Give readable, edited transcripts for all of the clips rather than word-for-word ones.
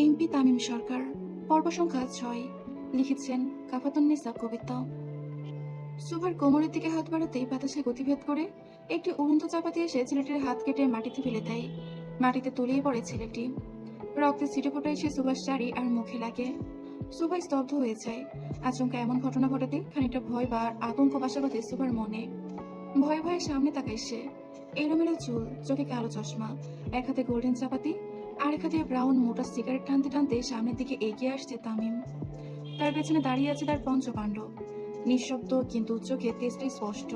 MP Tamim সরকার, পর্ব সংখ্যা 6। লিখেছেন কাফাতুন্নেসা কবিতা। সুভার কোমরের দিকে হাত বাড়াতেই বাতাসে গতিভেদ করে একটি উড়ন্ত চাপাতি এসে ছেলেটির হাত কেটে মাটিতে ফেলে দেয়। মাটিতে তলিয়ে পড়ে ছেলেটি। রক্তে ছিটে ফোটা এসে সুভাষ শাড়ি আর মুখে লাগে। সুভা স্তব্ধ হয়ে যায়। আচমকা এমন ঘটনা ঘটাতে খানিকটা ভয় বা আতঙ্ক বাসা বাঁধে সুভার মনে। ভয়ে ভয়ে সামনে তাকায় সে। এলোমেলো চুল, চোখে কালো চশমা, এক হাতে গোল্ডেন চাপাতি আর এক হাতে ব্রাউন মোটা সিগারেট টানতে টানতে সামনের দিকে এগিয়ে আসছে তামিম। তার পেছনে দাঁড়িয়ে আছে তার পঞ্চপাণ্ডব, নিঃশব্দ কিন্তু চোখে তেজটা স্পষ্ট।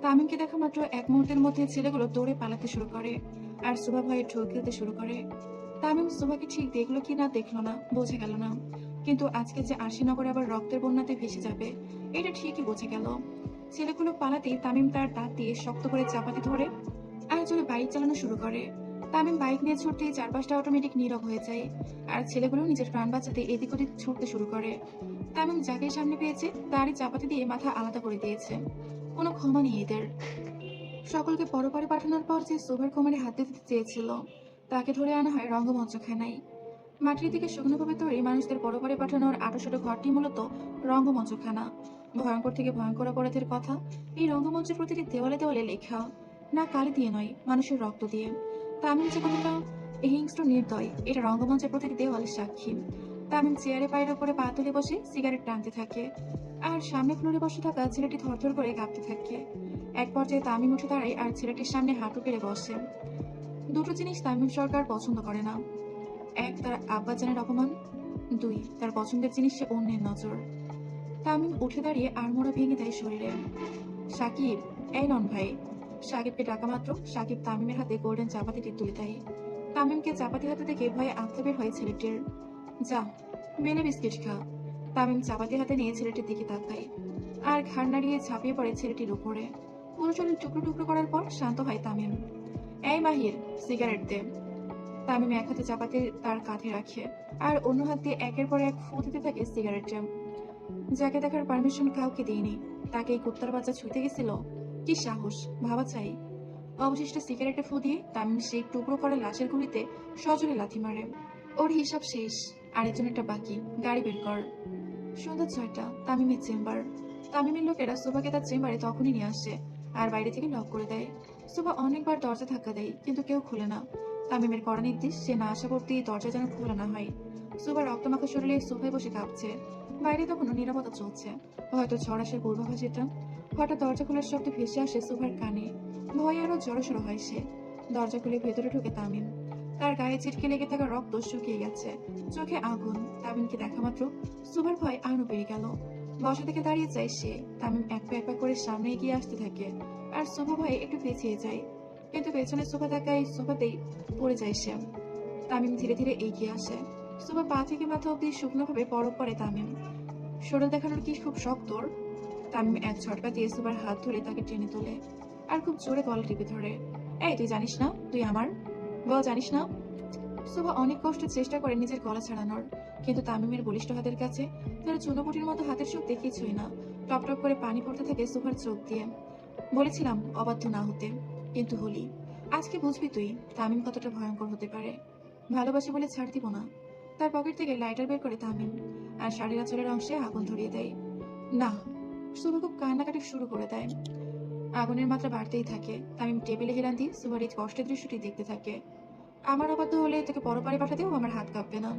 তামিমকে দেখা মাত্র এক মুহূর্তের মধ্যে ছেলেগুলো দৌড়ে পালাতে শুরু করে আর সুভা ভয়ে ঢোল গিলতে শুরু করে। তামিম সুভাকে ঠিক দেখলো কি না দেখলো না বোঝা গেল না, কিন্তু আজকে যে আশিনগরে আবার রক্তের বন্যাতে ভেসে যাবে এটা ঠিকই বোঝা গেল। ছেলেগুলো পালাতেই তামিম তার দাঁত দিয়ে শক্ত করে চাপাতি ধরে আর জোরে বাইক চালানো শুরু করে। তামিম বাইক নিয়ে ছুটতেই চারপাশটা অটোমেটিক নীরব হয়ে যায় আর ছেলেগুলো নিজের প্রাণ বাঁচাতে এদিক ওদিক ছুটতে শুরু করে। তামিম যাকে সামনে পেয়েছে তারই চাপাতি দিয়ে মাথা আলাদা করে দিয়েছে। কোনো ক্ষমা নেই এদের। সকলকে পরপারে পাঠানোর পর যে সোভার কোমরে হাত দিতে চেয়েছিল তাকে ধরে আনা হয় রঙ্গমঞ্চখানায়। মাটির দিকে শুকনোভাবে তৈরি মানুষদের পরপারে পাঠানোর আটোশোটো ঘরটি মূলত রঙ্গমঞ্চখানা। ভয়ঙ্কর থেকে ভয়ঙ্কর অপরাধের কথা এই রঙ্গমঞ্চের প্রতিটি দেওয়ালে দেওয়ালে লেখা, না কালি দিয়ে নয়, মানুষের রক্ত দিয়ে। তামিম যে কতটা হিংস্র নির্দয় এটা রঙ্গমঞ্চের প্রতিটি দেওয়ালের সাক্ষী। তামিম চেয়ারে পায়ের ওপরে পা তুলে বসে সিগারেট টানতে থাকে আর সামনে ফ্লোরে বসে থাকা ছেলেটি থরথর করে কাঁপতে থাকে। এক পর্যায়ে তামিম উঠে দাঁড়ায় আর ছেলেটির সামনে হাঁটু পেরে বসে। দুটো জিনিস তামিম সরকার পছন্দ করে না: এক, তার আব্বাজানের অপমান; দুই, তার পছন্দের জিনিস সে অন্যের নজর। তামিম উঠে দাঁড়িয়ে আড়মোড়া ভেঙে দেয় শরীরে। সাকিব, এই নন ভাই। সাকিবকে ডাকা মাত্র সাকিব তামিমের হাতে গোল্ডেন চাপাতিটি তুলে দেয়। তামিমকে চাপাতি হাতে দেখে ভয়ে আঁতকে বের হয় ছেলেটির। যা, বেলে বিস্কিট খা। তামিম চাপাতি হাতে নিয়ে ছেলেটির দিকে তাকায় আর ঘাড় নাড়িয়ে ঝাঁপিয়ে পড়ে ছেলেটির উপরে। পুরো শরীর টুকরো টুকরো করার পর শান্ত হয় তামিম। এই মাহির, সিগারেট দে। তামিম এক হাতে চাপাতি তার কাঁধে রাখে আর অন্য হাত দিয়ে একের পর এক ফু দিতে থাকে সিগারেটে। যাকে দেখার পারমিশন কাউকে দিইনি তাকে এই কুত্তার বাচ্চা ছুঁতে গেছিল, কি সাহস ভাবা চাই। অবশিষ্ট সিগারেটে ফু দিয়ে তামিম সেই টুকরো করে লাশের গুলিতে সজোরে লাথি মারে। ওর হিসাব শেষ, আরেকজনেরটা বাকি, গাড়ি বের কর। সন্ধ্যা 6টা, তামিমের চেম্বার। তামিমের লোকেরা সুভাকে তার চেম্বারে তখনই নিয়ে আসে আর বাইরে থেকে লক করে দেয়। সুভা অনেকবার দরজা ধাক্কা দেয় কিন্তু কেউ খুলে না। তামিমের কড়া নির্দেশ সে না আসা অব্দি দরজা যেন খোলা না হয়। সুভা রক্তমাখা শরীরে সোফায় বসে কাঁপছে। বাইরে তখনও নিরাপত্তা চলছে, হয়তো ঝড় আসার পূর্বাভাস এটা। হঠাৎ দরজা খোলার শব্দ ভেসে আসে সুভার কানে। ভয়ে আরো জড়সড় হয় সে। দরজা খুলে ভেতরে ঢুকে তামিম। তার গায়ে ছিটকে লেগে থাকা রক্ত শুকিয়ে গেছে, চোখে আগুন। তামিমকে দেখা মাত্র সুভার ভয় আরো বেড়ে গেল। বসা থেকে দাঁড়িয়ে যায় সে। তামিম এক পা এক পা করে সামনে এগিয়ে আসতে থাকে আর সুভা ভয়ে একটু পেছিয়ে যায়, কিন্তু পেছনে সুভা তাকায় সুভাতেই পড়ে যায় সে। তামিম ধীরে ধীরে এগিয়ে আসে। সুভা পা থেকে মাথা অব্দি শুকনো ভাবে পরক করে তামিম। শরীর দেখানোর কি খুব শখ তোর? তামিম এক ঝটকা দিয়ে সুভার হাত ধরে তাকে টেনে তোলে আর খুব জোরে গলা টিপে ধরে। এই, তুই জানিস না তুই আমার? বল, জানিস না? সুভা অনেক কষ্টে চেষ্টা করে নিজের গলা ছাড়ানোর, কিন্তু তামিমের বলিষ্ঠ হাতের কাছে তার চুনোপুটির মতো হাতের শক্তি কিছুই না। টপ টপ করে পানি পড়তে থাকে সুভার চোখ দিয়ে। বলেছিলাম অবাধ্য না হতে, কিন্তু হলি। আজকে বুঝবি তুই তামিম কতটা ভয়ঙ্কর হতে পারে। ভালোবাসি বলে ছাড় দিব না। তার পকেট থেকে লাইটার বের করে তামিম আর শাড়ির আঁচলের অংশে আগুন ধরিয়ে দেয়। না। সুভা খুব কান্নাকাটি শুরু করে দেয়। আগুনের মাত্রা বাড়তেই থাকে। তামিম টেবিলে হেলান দিয়ে সুভার এই কষ্টের দৃশ্যটি দেখতে থাকে। আমার অবাধ্য হলে তোকে পরপারে পাঠাতেও আমার হাত কাঁপবে না।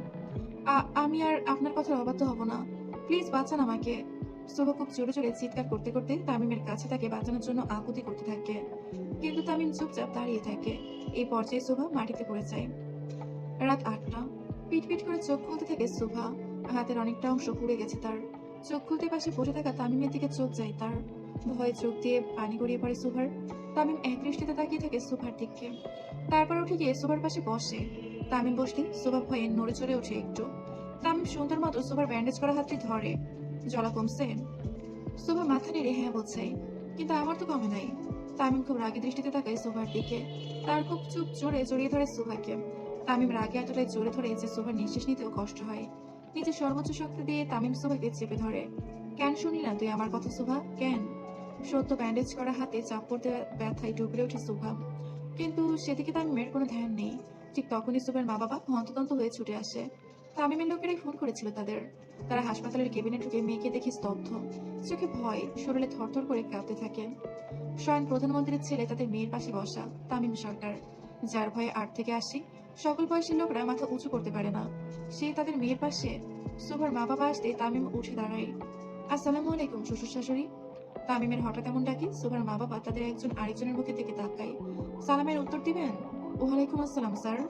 আমি আর আপনার কথা অবাধ্য হব না। প্লিজ বাঁচান আমাকে। সুভা খুব জোরে জোরে চিৎকার করতে করতে তামিমের কাছে তাকে বাঁচানোর জন্য আকুতি করতে থাকে, কিন্তু তামিম চুপচাপ দাঁড়িয়ে থাকে। এই পর্যায়ে সুভা মাটিতে পড়ে যায়। রাত 8টা। পিট পিট করে চোখ খুলতে থাকে সুভা। হাতের অনেকটা অংশ পুড়ে গেছে তার। চোখ খুলতে পাশে বসে থাকা তামিমের দিকে চোখ যায় তার। ভয়ে চোখ দিয়ে পানি গড়িয়ে পড়ে সুভার। তামিম এক দৃষ্টিতে তাকিয়ে থাকে সুভার দিকে, তারপর উঠে গিয়ে সুভার পাশে বসে। তামিম বসলে সুভা ভয়ে নড়ে চড়ে ওঠে একটু। তামিম সুন্দর মতো সুভার ব্যান্ডেজ করা হাতটি ধরে। জ্বলা কমছে? সুভা মাথা নেড়ে হ্যাঁ বোঝায়, কিন্তু আমার তো কমে নাই। তামিম খুব রাগী দৃষ্টিতে তাকায় সুভার দিকে। তার খুব চুপ জোরে জড়িয়ে ধরে সুভাকে। তামিম রাগে এতটাই জোরে ধরে যে সুভার নিঃশ্বাস নিতেও কষ্ট হয়। নিজের সর্বোচ্চ শক্তি দিয়ে তামিম সুভাকে চেপে ধরে। কেন শুনি না তুই আমার কথা সুভা, কেন? সত্য ব্যান্ডেজ করা হাতে চাপ পড়তে ব্যথায় ডুবরে ওঠে সুভা, কিন্তু সেদিকে তামিমের কোনো ধ্যান নেই। ঠিক তখনই সুভার মা বাবা হন্তদন্ত হয়ে ছুটে আসে। তামিমের লোকেরাই ফোন করেছিল তাদের। তারা হাসপাতালের কেবিনে ঢুকে মেয়েকে দেখে স্তব্ধ, চোখে ভয়, শরীরে থরথর করে কাঁপতে থাকে। স্বয়ং প্রধানমন্ত্রীর ছেলে তাদের মেয়ের পাশে বসা, তামিম সরকার, যার ভয়ে আট থেকে আসি সকল বয়সী লোকরা মাথা উঁচু করতে পারে না, সে তাদের মেয়ের পাশে। সুভার মা বাবা আসতে তামিম উঠে দাঁড়ায়। আসসালামু আলাইকুম শ্বশুর শাশুড়ি। তামিমের হঠাৎ এমন ডাকি সুভার মা বাবা তাদের একজন আরেকজনের মুখে থেকে তাকায়। সালামের উত্তর দিবেন? ওয়ালাইকুম আসসালাম স্যার।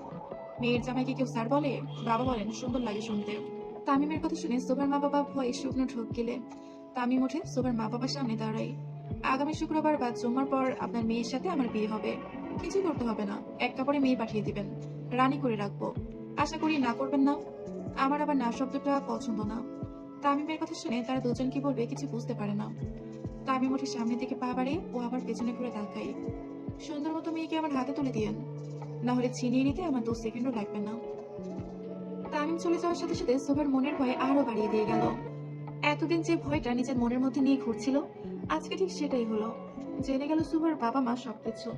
মেয়ের জামাইকে কেউ স্যার বলে? বাবা বলেন, সুন্দর লাগে শুনতে। তামিমের কথা শুনে সুভার মা বাবা ভয়ে শুকনো ঢোক গেলে। তামিম উঠে সুভার মা বাবার সামনে দাঁড়ায়। আগামী শুক্রবার বা জুম্মার পর আপনার মেয়ের সাথে আমার বিয়ে হবে। কিছু করতে হবে না, এক কাপড়ে মেয়ে পাঠিয়ে দিবেন, রানী করে রাখবো। আশা করি না করবেন না। আমার আবার না শব্দটা পছন্দ না। তামিমের কথা শুনে তারা দুজন কি বলবে কিছু বুঝতে পারে না। তামিম উঠে সামনের দিকে পা বাড়ে ও আবার পেছনে ঘুরে তাকাই। সুন্দর মতো মেয়েকে আমার হাতে তুলে দিয়েন, না হলে ছিনিয়ে নিতে আমার 2 সেকেন্ডও লাগবে না। তামিম চলে যাওয়ার সাথে সাথে সুভার মনের ভয় আরো বাড়িয়ে দিয়ে গেল। এতদিন যে ভয়টা নিজের মনের মধ্যে নিয়ে ঘুরছিল, আজকে ঠিক সেটাই হলো। জেনে গেল সুভার বাবা মা সবকিছু।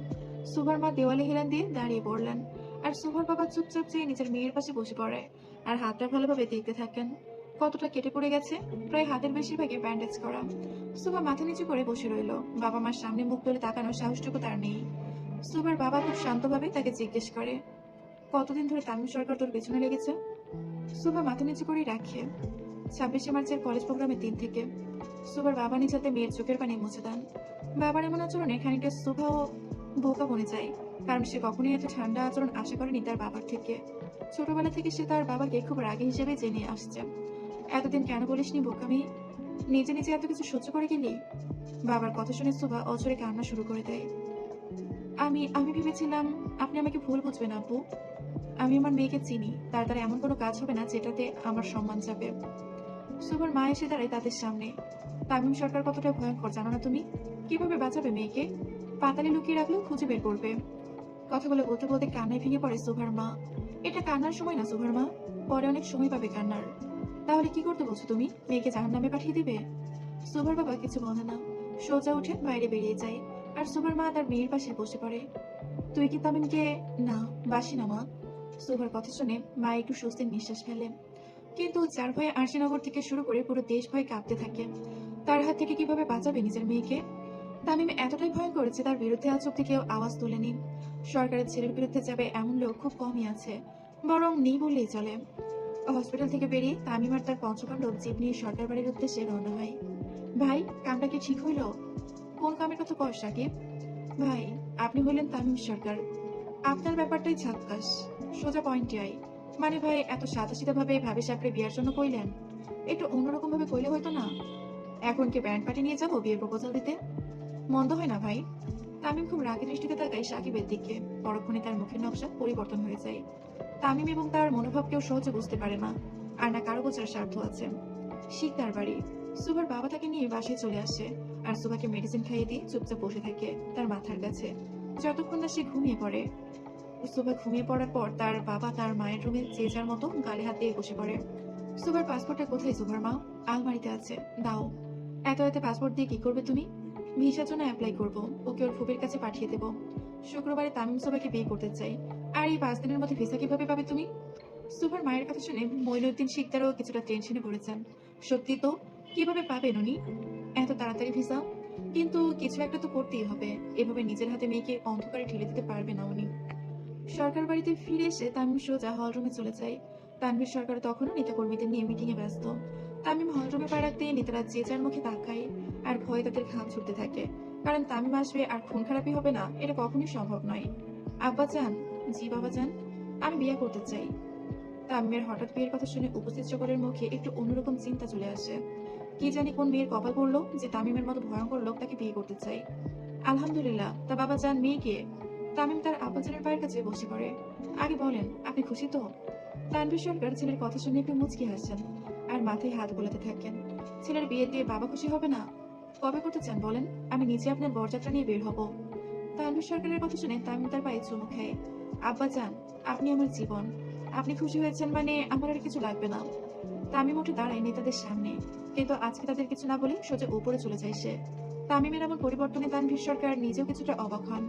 সুভার মা দেওয়ালে হেলান দিয়ে দাঁড়িয়ে পড়লেন, আর সুভার বাবা চুপচাপ চেয়ে নিজের মেয়ের পাশে বসে পড়ে আর হাতটা ভালোভাবে দেখতে থাকেন। কতটা কেটে পড়ে গেছে, প্রায় হাতের বেশিরভাগই ব্যান্ডেজ করা। সুভা মাথা নিচু করে বসে রইল, বাবা মার সামনে মুখ তুলে তাকানোর সাহসটুকু তার নেই। সুভার বাবা খুব শান্তভাবে তাকে জিজ্ঞেস করে, কতদিন ধরে তামিম সরকার তোর পেছনে লেগেছে? সুভা মাথা নিচু করে রাখে। 26শে মার্চের কলেজ প্রোগ্রামের দিন থেকে। সুভার বাবা নিজ হাতে মেয়ের চোখের পানি মুছে দেন। বাবার এমন আচরণে খানিকটা সুভাও বোকা বনে যায়, কারণ সে কখনোই এত ঠান্ডা আচরণ আশা করেনি তার বাবার থেকে। ছোটবেলা থেকে সে তার বাবাকে খুব রাগী হিসেবে জেনে আসছে। এতদিন কেন বলিসনি বোকামি? নিজে নিজে এত কিছু সহ্য করে গেলি? বাবার কথা শুনে সুভা অঝরে কান্না শুরু করে দেয়। আমি আমি ভেবেছিলাম আপনি আমাকে ভুল বুঝবেন আব্বু। আমি আমার মেয়েকে চিনি, তার দ্বারা এমন কোনো কাজ হবে না যেটাতে আমার সম্মান যাবে। সুভার মা এসে দাঁড়ায় তাদের সামনে। তামিম সরকার কতটা ভয়ঙ্কর জানো না তুমি? কিভাবে বাঁচাবে মেয়েকে? পাতালে লুকিয়ে রাখলেও খুঁজে বের করবে। কথাগুলো বলতে বলতে কান্নায় ভেঙে পড়ে সুভার মা। এটা কান্নার সময় না সুভার মা, পরে অনেক সময় পাবে কান্নার। তাহলে কি করতে বলছো তুমি? মেয়েকে জাহান্নামে পাঠিয়ে দিবে? সুভার বাবা কিছু বলে না, সোজা উঠে বাইরে বেরিয়ে যায়। আর সুভার মা তার মেয়ের পাশে বসে পড়ে। তুই কি তামিমকে? না, বাসি না মা। সুভার কথা শুনে মা একটু স্বস্তির নিঃশ্বাস ফেলে। কিন্তু যার ভয়ে আরশিনগর থেকে শুরু করে পুরো দেশ ভয়ে কাঁপতে থাকে, তার হাত থেকে কিভাবে বাঁচাবে নিজের মেয়েকে? তামিম এতটাই ভয় করেছে তার বিরুদ্ধে আজ অব্দি কেউ আওয়াজ তোলেনি। সরকারের ছেলের বিরুদ্ধে যাবে এমন লোক খুব কমই আছে, বরং নেই বললেই চলে। হসপিটাল থেকে বেরিয়ে তামিম আর তার পঞ্চপাণ্ডব জিপ নিয়ে সরকার বাড়ির উদ্দেশ্যে রওনা হয়। ভাই, কামটা কি ঠিক হইল? কোন কামের কথা কস সাকিব? ভাই, আপনি হইলেন তামিম সরকার, আপনার ব্যাপারটাই ঝাক্কাস। সোজা পয়েন্টে আই। মানে ভাই, এত সাদাসিধা ভাবে ভাবে সাপড়ে বিয়ার জন্য কইলেন, একটু অন্যরকম ভাবে কইলে হয়তো না? এখন কি ব্যান্ড পার্টি নিয়ে যাবো বিয়ের প্রপোজাল দিতে? মন্দ হয় না ভাই। তামিম খুব রাগী দৃষ্টিতে তাকায় সাকিবের দিকে। পরক্ষণে তার মুখের নকশা পরিবর্তন হয়ে যায়। তামিম এবং তার মনোভাব কেউ সহজে বুঝতে পারে না, আর না কারো বোঝার স্বার্থ আছে। শিকদার বাড়ি। সুভার বাবা তাকে নিয়ে বাসায় চলে আসে, আর সুভাকে মেডিসিন খাইয়ে দিয়ে চুপচাপ বসে থাকে তার মাথার কাছে, যতক্ষণ না সে ঘুমিয়ে পড়ে। সুভা ঘুমিয়ে পড়ার পর তার বাবা তার মায়ের রুমে যে যার মতো গালে হাত দিয়ে বসে পড়ে। সুভার পাসপোর্টটা কোথায় সুভার মা? আলমারিতে আছে, দাও। এত রাতে পাসপোর্ট দিয়ে কি করবে তুমি? ভিসার জন্য অ্যাপ্লাই করবো, ওকে ওর ফুপের কাছে পাঠিয়ে দেবো। শুক্রবারে তামিম সুভাকে বিয়ে করতে চাই, আর এই 5 দিনের মধ্যে ভিসা কিভাবে পাবে তুমি? সুভার মায়ের কথা শুনে মঈনুদ্দিন শিকদারও কিছুটা টেনশনে পড়েছেন। সত্যি তো, কিভাবে পাবেন উনি এত তাড়াতাড়ি ভিসা? কিন্তু কিছু একটা তো করতেই হবে, এভাবে নিজের হাতে মেয়েকে অন্ধকারে ঠেলে দিতে পারবে না উনি। সরকার বাড়িতে ফিরে এসে তামিম সোজা হল রুমে চলে যায়। তানভীর সরকার তখনও নেতাকর্মীদের নিয়ে মিটিং এ ব্যস্ত। তামিম হল রুমে পা রাখতে নেতারা যে যার মুখে তাকায়, আর ভয়ে তাদের ঘাম ছুটতে থাকে, কারণ তামিম আসবে আর খুন খারাপি হবে না, এটা কখনোই সম্ভব নয়। আব্বা যান। জি বাবা যান। আমি বিয়ে করতে চাই। তামিমের হঠাৎ বিয়ের কথা শুনে উপস্থিত সকলের মুখে একটু অন্যরকম চিন্তা চলে আসে। কি জানি কোন মেয়ের কপাল পড়লো যে তামিমের মতো ভয়ঙ্কর লোক তাকে বিয়ে করতে চাই। আলহামদুলিল্লাহ, তা বাবা যান মেয়েকে? তামিম তার আব্বাজানের পায়ের কাছে বসে পড়ে। আগে বলেন, আপনি খুশি তো? তানভীর সরকার ছেলের কথা শুনে একটু মুচকি হাসেন, আর মাথায় হাত বোলাতে থাকেন। ছেলের বিয়ে দিয়ে বাবা খুশি হবে না? কবে করতে চান বলেন, আমি নিজে আপনার বরযাত্রা নিয়ে বের হব। তানভীর সরকারের কথা শুনে তামিম তার পায়ে চুমু খায়। আব্বা যান, আপনি আমার জীবন। আপনি খুশি হয়েছেন মানে আমার আর কিছু লাগবে না। তামিম উঠে দাঁড়ায় নেতাদের সামনে, কিন্তু আজকে তাদের কিছু না বলে সোজা উপরে চলে যায় সে। তামিমের এমন পরিবর্তনে তানভীর সরকার নিজেও কিছুটা অবাক হন।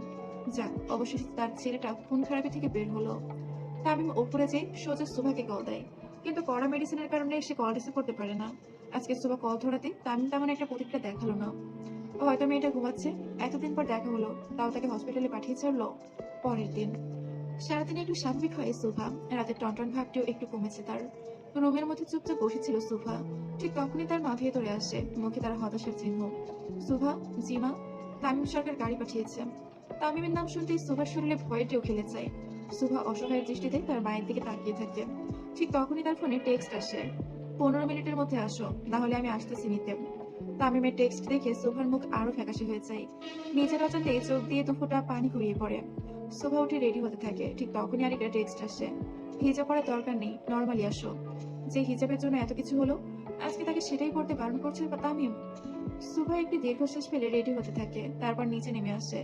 যাক, অবশেষে তার ছেলেটা খুন খারাপি থেকে বের হলো। তামিম উপরে যেয়ে সোজা সুভাকে কল দেয়। কিন্তু কড়া মেডিসিনের কারণে সে কল রিসিভ করতে পারে না। আজকে সুভা কল ধরাতে তামিম তেমন একটা প্রতিক্রিয়া দেখালো না। হয়তো মেয়েটা ঘুমাচ্ছে। এতদিন পর দেখা হলো, তাও তাকে হসপিটালে পাঠিয়ে ছাড়লো। পরের দিন সারাদিন একটু স্বাভাবিক হয় সুভা। রাতের টনটন ভাবটিও একটু কমেছে তার। রুমের মধ্যে চুপচাপ বসেছিল সুভা। ঠিক তখনই তার মা ভেতরে আসে, মুখে তার হতাশার চিহ্ন। সুভা, জিমা, তামিম সরকার গাড়ি পাঠিয়েছে। তামিমের নাম শুনতেই সুভার শরীরে ভয়টেও খেলে যায়। সুভা অসহায়ের দৃষ্টিতে তার মায়ের দিকে তাকিয়ে থাকে। ঠিক তখনই তার ফোনে টেক্সট আসে, 15 মিনিটের মধ্যে আসো, না হলে আমি আসতেছি নিতে। তামিমের টেক্সট দেখে সুভার মুখ আরো ফ্যাকাশে হয়ে যায়। নিজের অজান্তে চোখ দিয়ে দুফোঁটা পানি গড়িয়ে পড়ে। সুভা উঠে রেডি হতে থাকে। ঠিক তখনই আরেকটা টেক্সট আসে, হিজাব পরার দরকার নেই, নর্মালি আসো। যে হিজাবের জন্য এত কিছু হলো, আজকে তাকে সেটাই করতে বারণ করছে তামিম। সুভা একটি দীর্ঘশ্বাস ফেলে রেডি হতে থাকে, তারপর নিচে নেমে আসে।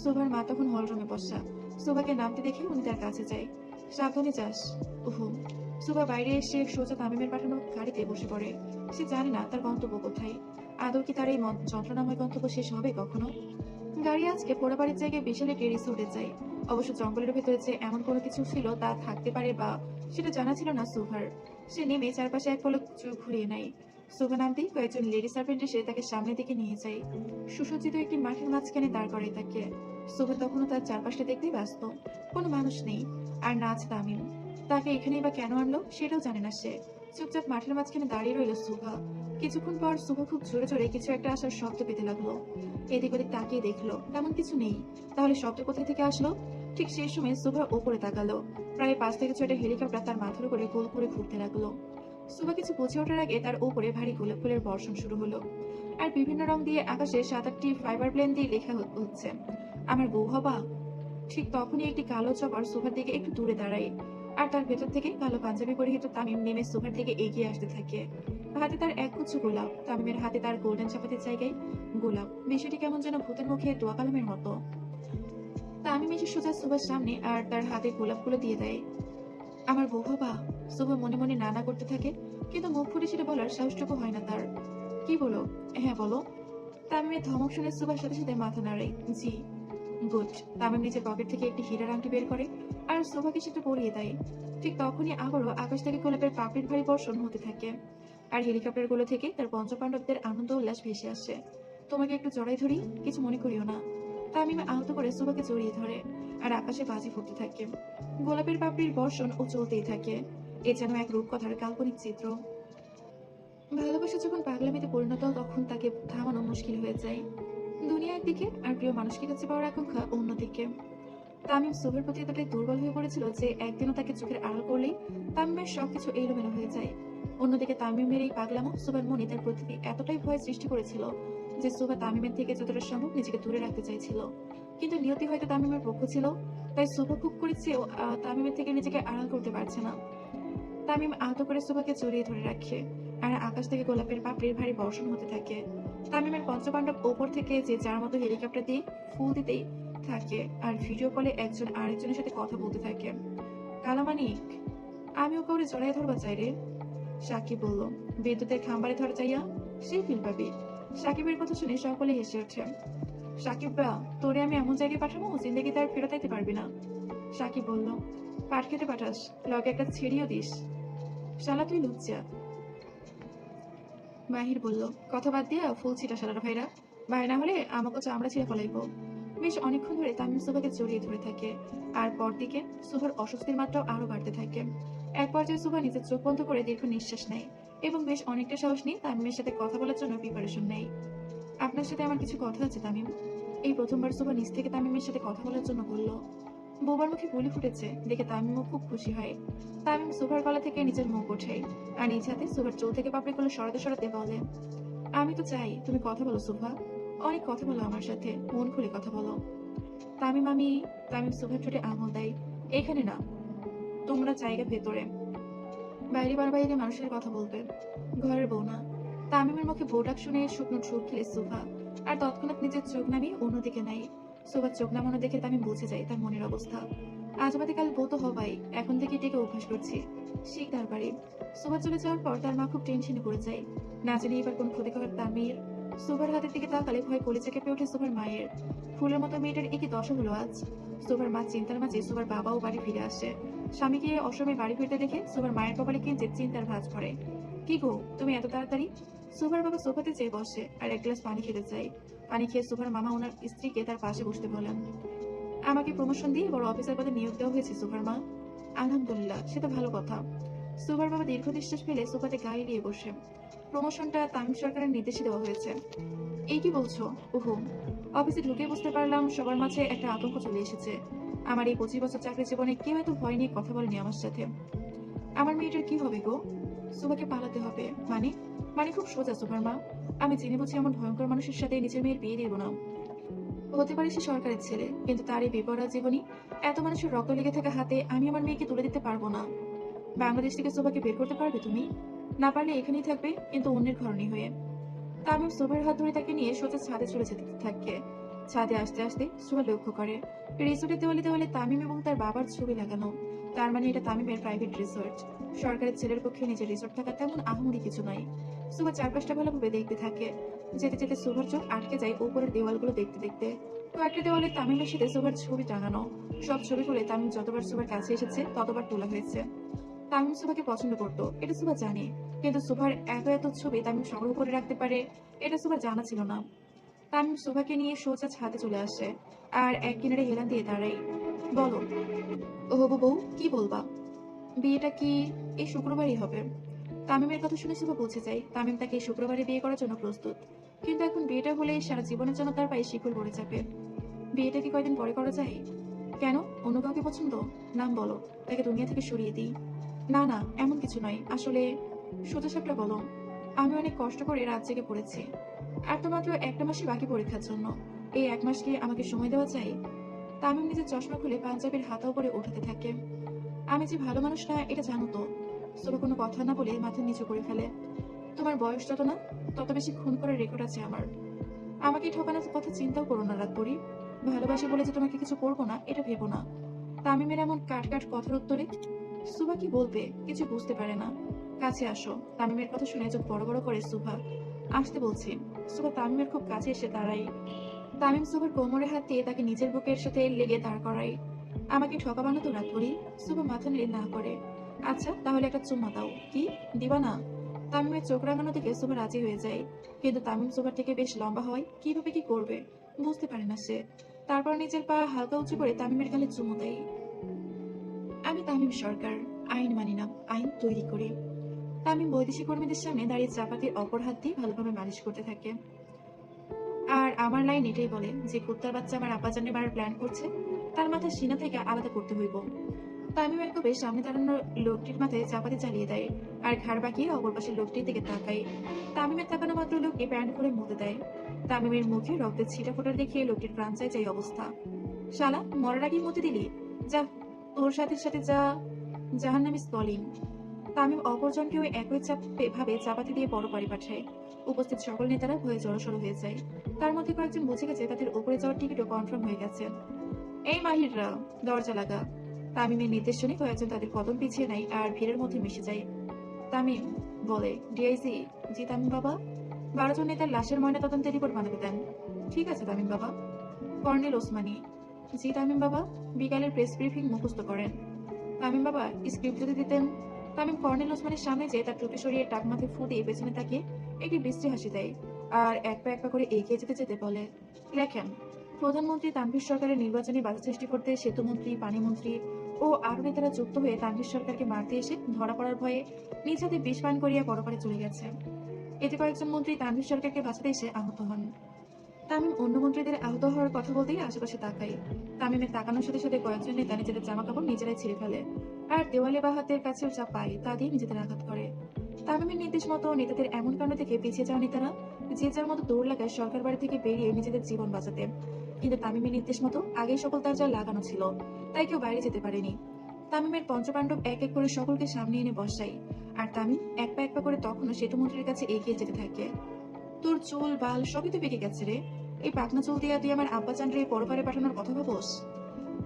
সুভার মা তখন হল রুমে বসা। সুভাকে নামতে দেখে উনি তার কাছে যায়। সাবধানে যাস। উহু। সুভা বাইরে এসে সোজা তামিমের পাঠানো গাড়িতে বসে পড়ে। সে জানে না তার গন্তব্য কোথায়। আদৌ কি তার এই যন্ত্রণাময় গন্তব্য শেষ হবে কখনো? গাড়ি আজকে পোড়াবাড়ির জায়গায় বিশাল একটি রিসোর্টে যায়। অবশ্য জঙ্গলের ভেতরে যে এমন কোনো কিছু ছিল তা থাকতে পারে বা সেটা জানা ছিল না সুভার। সে নেমে চারপাশে এক পলক চোখ ঘুরিয়ে নেয়। সুভা নামতেই কয়েকজন লেডি সার্ভেন্ট এসে তাকে সামনের দিকে নিয়ে যায়। সুসজ্জিত একটি মাঠের মাঝখানে দাঁড় করায় তাকে। সুভা তখনও তার চারপাশে দেখতেই ব্যস্ত। কোনো মানুষ নেই, আর না আছে তামিম। তাকে এখানেই বা কেন আনলো সেটাও জানে না সে। চুপচাপ মাঠের মাঝখানে দাঁড়িয়ে রইল সুভা। কিছুক্ষণ পর সুভা খুব জোরে জোরে কিছু একটা আসার শব্দ পেতে লাগলো। এদিক ওদিক তাকিয়ে দেখলো তেমন কিছু নেই। তাহলে শব্দ কোথা থেকে আসলো? ঠিক সেই সময় সুভা ওপরে তাকালো। প্রায় 5 থেকে 6টা হেলিকপ্টার তার মাথার উপরে গোল করে ঘুরতে লাগলো। সুভা কিছু বুঝে ওঠার আগে তার উপরে ভারী গোলাপ ফুলের বর্ষণ শুরু হলো। আর বিভিন্ন রং দিয়ে আকাশে 7-8টি ফাইবার প্লেন দিয়ে লেখা হচ্ছে, আমার বউ হবা। ঠিক তখনই একটি কালো চপার সুভার দিকে একটু দূরে দাঁড়ায়। আর তার ভেতর থেকে কালো পাঞ্জাবি পরিহিত তামিম নেমে সুভার দিকে এগিয়ে আসতে থাকে। হাতে তার এক গুচ্ছ গোলাপ, তামিমের হাতে তার গোল্ডেন চাপাতির জায়গায় গোলাপ। বিষয়টি কেমন যেন ভূতের মুখে দোয়া কালামের মতো। তামিম এসে সোজা সুভার সামনে আর তার হাতে গোলাপগুলো দিয়ে দেয়। আমার বউ হবা। সুভা মনে মনে নানা করতে থাকে, কিন্তু মুখ ফুটে সেটা বলার সাহসটুকু হয় না তার। কি বলো? হ্যাঁ বলো। তামিমের ধমক শুনে সুভার সাথে সাথে মাথা নাড়ে। জি। গুড। তামিম নিজের পকেট থেকে একটি হীরার আংটি বের করে আর সোফাকে সেটা পরিয়ে দেয়। ঠিক তখনই আবারও আকাশ থেকে গোলাপের পাপড়ির ভারী বর্ষণ হতে থাকে। আর হেলিকপ্টারগুলো থেকে তার পঞ্চপাণ্ডবদের আনন্দ উল্লাস ভেসে আসে। তোমাকে একটু জড়াই ধরি, কিছু মনে করিও না। তামিম আহত করে সোফাকে জড়িয়ে ধরে। আর আকাশে বাজি ফুটতে থাকে। গোলাপের পাপড়ির বর্ষণ ও চলতেই থাকে। এ যেন এক রূপকথার কাল্পনিক চিত্র। ভালোবাসা যখন পাগলামিতে পরিণত হয় তখন তাকে থামানো মুশকিল হয়ে যায়। দুনিয়া একদিকে আর প্রিয় মানুষকে কাছে পাওয়ার আকাঙ্ক্ষা অন্যদিকে। তামিম সুভের প্রতি এতটাই দুর্বল হয়ে পড়েছিল যে একদিনও তাকে চোখের আড়াল করলেই তামিমের সবকিছু এলোমেলো হয়ে যায়। অন্যদিকে তামিমের এই পাগলামো সুভার মনে তার প্রতি এতটাই ভয় সৃষ্টি করেছিল যে সুভা তামিমের থেকে যতটা সম্ভব নিজেকে দূরে রাখতে চাইছিল। কিন্তু নিয়তি হয়তো তামিমের পক্ষ ছিল, তাই সুভা খুব করেছেও তামিমের থেকে নিজেকে আড়াল করতে পারছে না। তামিম আহত করে সুভাকে জড়িয়ে ধরে রাখে। আর আকাশ থেকে গোলাপের পাপড়ির ভারী বর্ষণ হতে থাকে। তামিমের পঞ্চপাণ্ডব ওপর থেকে যে যার মতো হেলিকপ্টার দিয়ে ফুল দিতেই থাকে আর ভিডিও কলে একজন আরেকজনের সাথে কথা বলতে থাকে। কালামানিক, আমিও কাউরে জড়াই ধরবা চাই রে। সাকিব বলল, বিদ্যুতের খাম্বারে ধরা চাইয়া সেই ফিল পাবি। সাকিবের কথা শুনে সকলে হেসে ওঠে। সাকিব বা, তোরে আমি এমন জায়গায় পাঠাবো জিন্দগি তার ফেরত আইতে পারবি না। সাকিব বলল, পাট খেতে পাঠাস, লগে একটা ছিড়িও দিস। শালা তুই লুচ্চা। মাহির বলল, কথা বাদ দিয়া ফুল ছিটা শালার ভাইরা, ভাই না হলে আমাকে চামড়া ছিঁড়ে ফেলাইবো। বেশ অনেকক্ষণ ধরে তামিম সুভাকে জড়িয়ে ধরে থাকে। আর পরদিকে সুভার অস্বস্তির মাত্রাও আরো বাড়তে থাকে। এক পর্যায়ে সুভা নিজের চোখ বন্ধ করে দীর্ঘ নিঃশ্বাস নেয় এবং বেশ অনেকটা সাহস নিয়ে তামিমের সাথে কথা বলার জন্য প্রিপারেশন নেয়। আপনার সাথে আমার কিছু কথা আছে তামিম। এই প্রথমবার সুভা নিজ থেকে তামিমের সাথে কথা বলার জন্য বলল। বোবার মুখে বুলি ফুটেছে দেখে তামিমও খুব খুশি হয়। তামিম সুভার গলা থেকে নিজের মুখ ওঠায় আর নিজ হাতে সুভার চোখ থেকে পাপড়িগুলো সরাতে সরাতে বলে, আমি তো চাই তুমি কথা বলো সুভা, অনেক কথা বলো আমার সাথে, মন খুলে কথা বলো। তামিম আমি তামিম সুভার ঠোঁটে আঙুল দেয়। এখানে না, তোমরা জায়গা ভেতরে। বাইরে বারবার এলে মানুষের কথা বলবে, ঘরের বউ না। তামিমের মুখে বউ ডাক শুনে শুকনো ঠোঁট খেলে সুভা আর তৎক্ষণাৎ নিজের চোখ নামিয়ে অন্যদিকে নেয়। সুভার চোখ নামানো দেখে তামিম বুঝে যায় তার মনের অবস্থা। আজ বাদে কাল বউ তো হবাই, এখন থেকে এটাকে অভ্যাস করছি। শিকদার বাড়ি। সুভা চলে যাওয়ার পর তার মা খুব টেনশনে পড়ে যায়। না জানি এবার কোন ক্ষতি করার তার মেয়ের। সুভার হাতের দিকে তাকালে ভয় কলিজা কেঁপে ওঠে সুভার মায়ের। ফুলের মতো মেয়েটার একই দশা হলো আজ। সুভার মা চিন্তার মাঝে সুভার বাবাও বাড়ি ফিরে আসে স্বামীকে অসময়ে বাড়ি ফিরতে দেখে সুভার মায়ের কপালে কিঞ্চিত চিন্তার ভাঁজ পড়ে। কি গো, তুমি এত তাড়াতাড়ি? সুভার বাবা সোফাতে চেয়ে বসে আর এক গ্লাস পানি খেতে চাই। পানি খেয়ে সুভার মামা ওনার স্ত্রীকে তার পাশে বসতে বলেন। আমাকে প্রমোশন দিয়ে বড় অফিসার পদে নিয়োগ দেওয়া হয়েছে সুভার মা। আলহামদুলিল্লাহ, সে তো ভালো কথা। সুভার বাবা দীর্ঘ নিঃশ্বাস ফেলে সোফাতে গায়ে দিয়ে বসে। প্রমোশনটা তামিম সরকারের নির্দেশে দেওয়া হয়েছে। এই কি বলছো? ওহো, অফিসে ঢুকে বুঝতে পারলাম সবার মাঝে একটা আতঙ্ক চলে এসেছে। আমার এই 25 বছর চাকরি জীবনে কেউ এত ভয় নিয়ে কথা বলেনি আমার সাথে। আমার মেয়েটার কি হবে গো? সুভাকে পালাতে হবে মানে? মানে খুব সোজা সুভার মা। আমি জেনে বুঝি এমন ভয়ঙ্কর মানুষের সাথে নিজের মেয়ের বিয়ে দেবো না। হতে পারে সে সরকারের ছেলে, কিন্তু তার এই বেপরোয়া জীবনী এত মানুষের রক্ত লেগে থাকা হাতে আমি আমার মেয়েকে তুলে দিতে পারবো না। বাংলাদেশ থেকে সুভাকে বের করতে পারবে তুমি? না পারলে এখানেই থাকবে, কিন্তু অন্যের ঘরণী হয়ে। তামিম সুভার হাত ধরে তাকে নিয়ে সোজা ছাদে চলে যেতে থাকে। ছাদে আসতে আসতে সুভা লক্ষ্য করে রিসোর্টের দেওয়ালে দেওয়ালে তামিম এবং তার বাবার ছবি লাগানো। তার মানে এটা তামিমের প্রাইভেট রিসোর্ট। সরকারের ছেলের পক্ষে নিজের রিসোর্ট থাকা তেমন আহামরি কিছু নয়। সুভা চারপাশটা ভালোভাবে দেখতে থাকে। যেতে যেতে সুভার চোখ আটকে যায় উপরের দেওয়ালগুলো দেখতে দেখতে। কয়েকটা দেওয়ালে তামিমের সাথে সুভার ছবি টাঙানো। সব ছবি তুলে তামিম যতবার সুভার কাছে এসেছে ততবার তোলা হয়েছে। তামিম সুভাকে পছন্দ করতো, এটা সুভা জানে। কিন্তু সুভার এত এত ছবি তামিম সংগ্রহ করে রাখতে পারে, এটা সুভার জানা ছিল না। তামিম সুভাকে নিয়ে সোজা ছাদে চলে আসে আর এক কিনারে হেলান দিয়ে দাঁড়াই। বলো, ও হবু বউ, কি বলবা? বিয়েটা কি এই শুক্রবারই হবে? তামিমের কথা শুনে সুভা বুঝে যায় তামিম তাকে এই শুক্রবারে বিয়ে করার জন্য প্রস্তুত। কিন্তু এখন বিয়েটা হলে সারা জীবনের জন্য তার পায়ে শিকল পড়ে যাবে। বিয়েটা কি কয়দিন পরে করা যায়? কেন, অন্য কাউকে পছন্দ? নাম বলো, তাকে দুনিয়া থেকে সরিয়ে দিই। না না, এমন কিছু নয় আসলে। সোজা সাপটা বলো। আমি অনেক কষ্ট করে রাত জেগে পড়েছি। আর তো মাত্র একটা মাসই বাকি পরীক্ষার জন্য। এই এক মাসকে আমাকে সময় দেওয়া চাই। তামিম নিজের চশমা খুলে পাঞ্জাবির হাতা উপরে ওঠাতে থাকে। আমি যে ভালো মানুষ না এটা জানো তো। সুবা কোনো কথা না বলে মাথা নিচু করে ফেলে। তোমার বয়স যত না, তত বেশি খুন করার রেকর্ড আছে আমার। আমাকে ঠকানোর কথা চিন্তাও করো না রাত করি। ভালোবাসি বলে যে তোমাকে কিছু করবো না এটা ভেবো না। তামিমের এমন কাট কাট কথার উত্তরে সুভা কি বলবে কিছু বুঝতে পারে না। কাছে আসো, তামিমের কথা শুনে চোখ বড় বড় করে সুভা। আসতে বলছি। সুভা তামিমের খুব কাছে এসে দাঁড়াই। তামিম সুভার কোমরে হাত দিয়ে তাকে নিজের বুকের সাথে লেগে দাঁড় করাই। আমাকে ঠকাবানো তো রাত করি। সুভা মাথা নেড়ে না করে। আচ্ছা তাহলে একটা চুম্মা দাও। কি দিবা না? তামিমের চোখ রাঙানো দেখে সুভা রাজি হয়ে যায়। কিন্তু তামিম সুভার থেকে বেশ লম্বা হয়, কিভাবে কি করবে বুঝতে পারে না সে। তারপর নিজের পা হালকা উঁচু করে তামিমের গালে চুমু দেয়। আমি তামিম সরকার, আইন মানি না, আইন তৈরি করি। তামিম বৈদেশিক কর্মীদের সামনে দাঁড়িয়ে চাপাতির অপর হাত দিয়ে ভালোভাবে মালিশ করতে থাকে। আর আমার লাইন এটাই বলে, যে কুত্তার বাচ্চা আমার আব্বাজানের মারার প্ল্যান করছে তার মাথা সিনা থেকে আলাদা করতে হইব। তামিম একবার সামনে দাঁড়ানো লোকটির মাথায় চাপাতি চালিয়ে দেয় আর ঘাড় বাঁকিয়ে অপর পাশের লোকটির দিকে তাকায়। তামিমের তাকানো মাত্র লোকটি প্যান্ট করে মুতে দেয়। তামিমের মুখে রক্তের ছিটা ফোটা দেখে লোকটির প্রাণ চায় যাই অবস্থা। শালা, মরার আগেই মতে দিলি? যা, তোর সাথে সাথে যা জাহান্নামী স্কলিং। তামিম অপরজনকেও একই ভাবে চাপাতি দিয়ে বড় বাড়ি পাঠায়। উপস্থিত সকল নেতারা ভয়ে জড়সড় হয়ে যায়। তার মধ্যে কয়েকজন বুঝে গেছে তাদের উপরে যাওয়ার টিকিটও কনফার্ম হয়ে গেছে। এই মাহিররা, দরজা লাগা। তামিমের নির্দেশ শুনে কয়েকজন তাদের কদম পিছিয়ে নেয় আর ভিড়ের মধ্যে মিশে যায়। তামিম বলে, ডিআইজি। জি তামিম বাবা। 12 জন নেতার লাশের ময়না তদন্তের রিপোর্ট বানাতে দেন। ঠিক আছে তামিম বাবা। কর্নেল ওসমানী। জি তামিম বাবা। বিকালের প্রেস ব্রিফিং মুখস্থ করেন। তামিম বাবা, স্ক্রিপ্ট যদি দিতেন। তামিম কর্নেল ওসমানের সামনে যেয়ে তার টুপি সরিয়ে টাক মাথায় ফু দিয়ে পেছনে তাকিয়ে একটি বিশ্রী হাসি দেয় আর এক পা এক পা করে এগিয়ে যেতে যেতে বলে, লেখেন। প্রধানমন্ত্রী তানভীর সরকারের নির্বাচনে বাধা সৃষ্টি করতে সেতুমন্ত্রী, পানিমন্ত্রী ও আরো নেতারা যুক্ত হয়ে তানভীর সরকারকে মারতে এসে ধরা পড়ার ভয়ে নিজ হাতে বিষ পান করিয়া পরপারে চলে গেছে। এতে কয়েকজন মন্ত্রী তানভীর সরকারকে বাঁচাতে এসে আহত হন। তামিম অন্য মন্ত্রীদের আহত হওয়ার কথা বলতেই আশেপাশে তাকায়। তামিমের তাকানোর সাথে সাথে কয়েকজন নেতা নিজেদের জামা কাপড় নিজেরাই ছিঁড়ে ফেলে আর দেওয়ালে বা হাতের কাছেও যা পায় তা দিয়ে নিজেদের আঘাত করে। তামিমের নির্দেশ মতো নেতাদের এমন কাণ্ড থেকে পিছিয়ে যাওয়া নেতারা যে যার মতো দৌড় লাগায় সরকার বাড়ি থেকে বেরিয়ে নিজেদের জীবন বাঁচাতে। কিন্তু তামিমের নির্দেশ মতো আগেই সকল দরজা লাগানো ছিল, তাই কেউ বাইরে যেতে পারেনি। তামিমের পঞ্চপাণ্ডব এক এক করে সকলকে সামনে এনে বসায় আর তামিম এক পা এক পা করে তখনও সেতুমন্ত্রীর কাছে এগিয়ে যেতে থাকে। তোর চুল বাল সবই তো পেকে গেছে রে। এই পাকনা চুল দিয়া তুই আমার আব্বা চান রে পরপারে পাঠানোর কথা ভাবোস?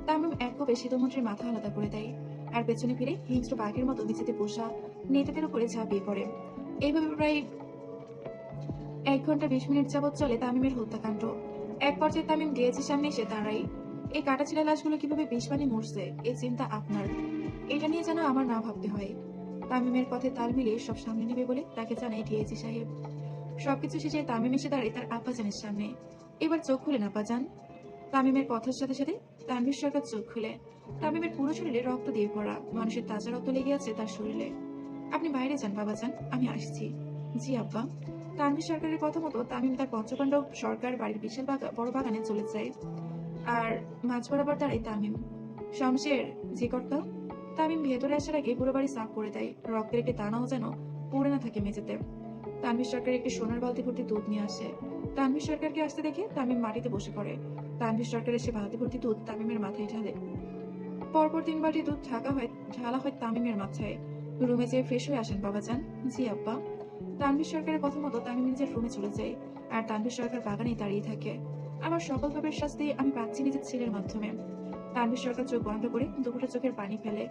তামিম এক কোপে সেতুমন্ত্রীর মাথা আলাদা করে দেয় আর পেছনে ফিরে হিংস্র বাঘের মতো নিচেতে বসা নেতাদের উপরে ঝাঁপিয়ে পড়ে। এইভাবে প্রায় 1 ঘন্টা 20 মিনিট যাবৎ চলে তামিমের হত্যাকাণ্ড। এক পর্যায়ে তামিম ডিএজির সামনে এসে দাঁড়ায়। এই কাটাছিড়া লাশগুলো কিভাবে বিষ পানি মরছে এই চিন্তা আপনার। এটা নিয়ে যেন আমার না ভাবতে হয়। তামিমের পথে তাল মিলিয়ে সব সামনে নেবে বলে তাকে জানাই ডিআইজি সাহেব। সবকিছু শেষে তামিম এসে দাঁড়ায় তার আব্বাজানের সামনে। এবার চোখ খুলেন আব্বাজান। তামিমের কথার সাথে সাথে তানভীর সরকার চোখ খুলে। তামিমের পুরো শরীরে রক্ত দিয়ে ভরা, মানুষের তাজা রক্ত লেগে আছে তার শরীরে। আপনি বাইরে যান বাবাজান, আমি আসছি। জি আব্বা। তানভীর সরকারের কথা মতো তামিম তার পঞ্চপাণ্ডব সরকার বাড়ির বিশাল বড় বাগানে চলে যায়। আর মাঝ বরাবর দাঁড়ায় তামিম। শমশের, জি কর্তা। তামিম ভেতরে আসার আগে পুরো বাড়ি সাফ করে দেয়, রক্তের একটি দানাও যেন পড়ে না থাকে মেঝেতে। তানভীর সরকার একটি সোনার বালতি ভর্তি দুধ নিয়ে আসে। তানভীর সরকারকে আসতে দেখে তামিম মাটিতে বসে পড়ে। তানভীর সরকার এসে বালতি ভর্তি দুধ তামিমের মাথায় ঢালে। পরপর 3 বালতি দুধ ঢালা হয় তামিমের মাথায়। রুমে যেয়ে ফ্রেশ হয়ে আসেন বাবাজান। জি আব্বা। তানভীর সরকারের কথা মতো তামিম নিজের রুমে চলে যায়। আর তানভীর সরকার বাগানেই দাঁড়িয়ে থাকে। আমার সকল পাপের শাস্তি আমি পাচ্ছি নিজের ছেলের মাধ্যমে। তানভীর সরকার চোখ বন্ধ করে দুপুরে চোখের পানি ফেলে।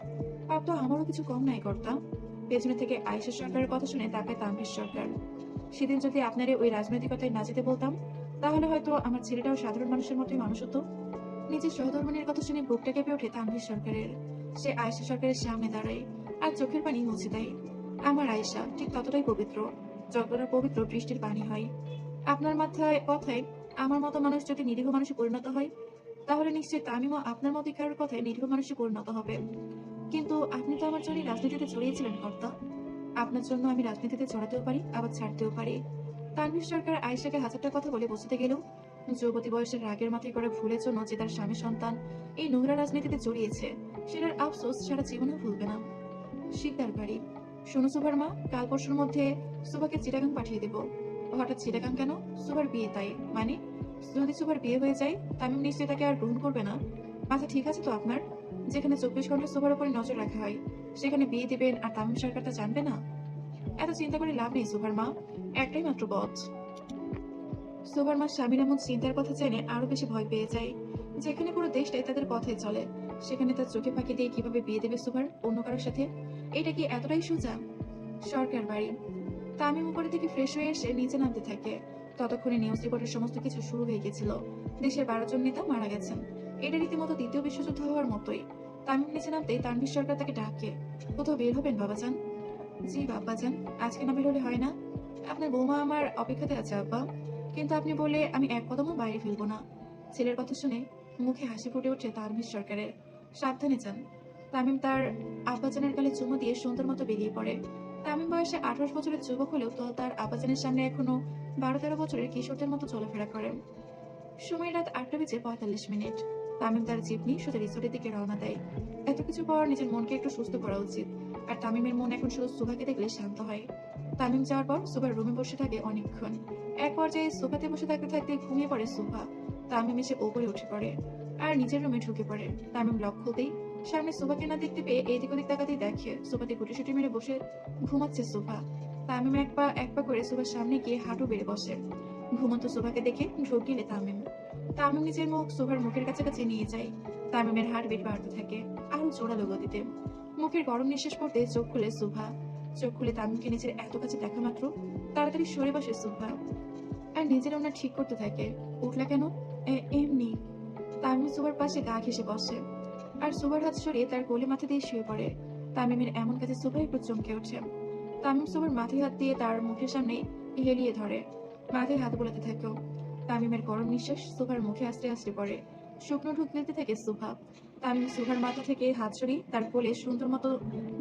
পাপ তো আমারও কিছু কম নাই কর্তা। পেছনে থেকে আয়েশা সরকারের কথা শুনে তাকায় তানভীর সরকার। সেদিন যদি আপনারে ওই রাজনৈতিকতায় না যেতে বলতাম, তাহলে হয়তো আমার ছেলেটাও সাধারণ মানুষের মতোই মানুষ হতো। নিজের সহধর্মিণীর কথা শুনে বুকটা কেঁপে ওঠে তানভীর সরকারের। সে আয়েশা সরকারের সামনে দাঁড়ায় আর চোখের পানি মুছে দেয়। আমার আয়েশা ঠিক ততটাই পবিত্র যতটা পবিত্র বৃষ্টির পানি হয়। আপনার মাথায় কথায় আমার মতো মানুষ যদি নিরীহ মানুষে পরিণত হয়, তাহলে নিশ্চয়ই তামিমও আপনার মতো কারোর কথায় নিরীহ মানুষে পরিণত হবে। কিন্তু আপনি তো আমার জন্য রাজনীতিতে জড়িয়েছিলেন কর্তা। আপনার জন্য আমি রাজনীতিতে জড়াতেও পারি, আবার ছাড়তেও পারি। তানভীর সরকার আয়েশাকে হাজারটা কথা বলে বোঝাতে গেলেও যুবতী বয়সের রাগের মাথায় করে ভুলের জন্য যে তার স্বামী সন্তান এই নোংরা রাজনীতিতে জড়িয়েছে, সেটার আফসোস সারা জীবনেও ভুলবে না। শিকদার বাড়ি। শোনো সুভার মা, কাল পরশুর মধ্যে সুভাকে চিটাগাং পাঠিয়ে দেব। হঠাৎ চিটাগাং কেন? সুভার বিয়ে তাই। মানে যদি সুভার বিয়ে হয়ে যায়, তামিম নিশ্চয়ই তাকে আর গ্রহণ করবে না। মাথা ঠিক আছে তো আপনার? যেখানে 24 ঘন্টা সুভার উপরে নজর রাখা হয়, সেখানে বিয়ে দিবেন আর তামিম সরকার তা জানবে না? এত চিন্তা করে লাভ নেই সুভার মা, একটাই মাত্র পথ। সুভার মা স্বামীর এমন চিন্তার কথা জেনে আরো বেশি ভয় পেয়ে যায়। যেখানে পুরো দেশটাই তাদের কথাই চলে, সেখানে তার চোখে ফাঁকি দিয়ে কিভাবে বিয়ে দেবে সুভার অন্য কারোর সাথে? এটা কি এতটাই সোজা? সরকার বাড়ি। তামিম উপরে থেকে ফ্রেশ হয়ে এসে নিচে নামতে থাকে। ততক্ষণে নিউজ রিপোর্টের সমস্ত কিছু শুরু হয়ে গেছিল। দেশের 12 জন নেতা মারা গেছেন। এটা রীতিমতো দ্বিতীয় বিশ্বযুদ্ধ হওয়ার মতোই। তামিম নিচে নামতেই তানভীর সরকার তাকে ডাকে। কোথাও বের হবেন বাবাজান? জি বাবাজান, আজকে না বের হলে হয় না? আপনার বৌমা আমার অপেক্ষাতে আছে আব্বা। কিন্তু আপনি বলে আমি এক কদমও বাইরে ফেলবো না। ছেলের কথা শুনে মুখে হাসি ফুটে ওঠে তানভীর সরকারের। সাবধানে যান। তামিম তার আব্বাজানের গালে চুমু দিয়ে সুন্দর মতো বেরিয়ে পড়ে। তামিম বয়সে 28 বছরের যুবক হলেও তো তার আব্বাজানের সামনে এখনো 12-13 বছরের কিশোরদের মতো চলাফেরা করে। সময় রাত 8:45। তামিম তার জিপ নিয়ে সোজা রিসোর্টের দিকে রওনা দেয়। এত কিছু পর নিজের মনকে একটু সুস্থ করা উচিত। আর তামিমের মন এখন শুধু সুভাকে দেখলে শান্ত হয়। তামিম যাওয়ার পর সুভার রুমে বসে থাকে অনেকক্ষণ। এক পর্যায়ে সোফাতে বসে থাকতে থাকতে ঘুমিয়ে পড়ে সুভা। তামিম এসে ওপরে উঠে পড়ে আর নিজের রুমে ঢুকে পড়ে। তামিম লক খুলতেই সামনে সুভাকে না দেখতে পেয়ে এদিক ওদিক তাকাতেই দেখে সোফাতে গুটিসুটি মেরে বসে ঘুমাচ্ছে সুভা। তামিম এক পা করে সুভার সামনে গিয়ে হাঁটু বেড়ে বসে। ঘুমন্ত সুভাকে দেখে ঢোক গিলে তামিম। তামিম নিজের মুখ সুভার মুখের কাছাকাছি নিয়ে যায়। তামিমের হার্ট বিট বাড়তে থাকে আরো জোরালো গতিতে। মুখের গরম নিঃশ্বাস পড়তে চোখ খুলে সুভা। চোখ খুলে তামিমকে নিজের এত কাছে দেখা মাত্র তাড়াতাড়ি সরে বসে সুভা আর নিজের ওনার ঠিক করতে থাকে। উঠলা কেন? এমনি। তামিম সুভার পাশে গা ঘেসে বসে আর সুভার হাত সরিয়ে তার কোলে মাথা দিয়ে শুয়ে পড়ে। তামিমের এমন কাজে সুভা একটু চমকে ওঠে। তামিম সুভার মাথায় হাত দিয়ে তার মুখের সামনে হেলিয়ে ধরে, মাথায় হাত বোলাতে থাকে। তামিমের গরম নিঃশ্বাস সুভার মুখে আস্তে আস্তে পড়ে। শুকনো ঢুক গিলতে থাকে সুভা। তামিম সুভার মাথা থেকে হাত সরিয়ে তার কোলে সুন্দর মতো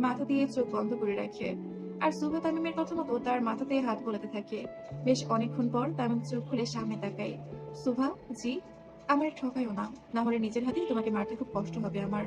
মাথা দিয়ে চোখ বন্ধ করে রাখে। আর সুভা তামিমের কথা মতো তার মাথাতে হাত বোলাতে থাকে। বেশ অনেকক্ষণ পর তামিম চোখ খুলে সামনে তাকায়। সুভা, জি। আমার ঠকাইও না, না হলে নিজের হাতেই তোমাকে মারতে খুব কষ্ট হবে আমার।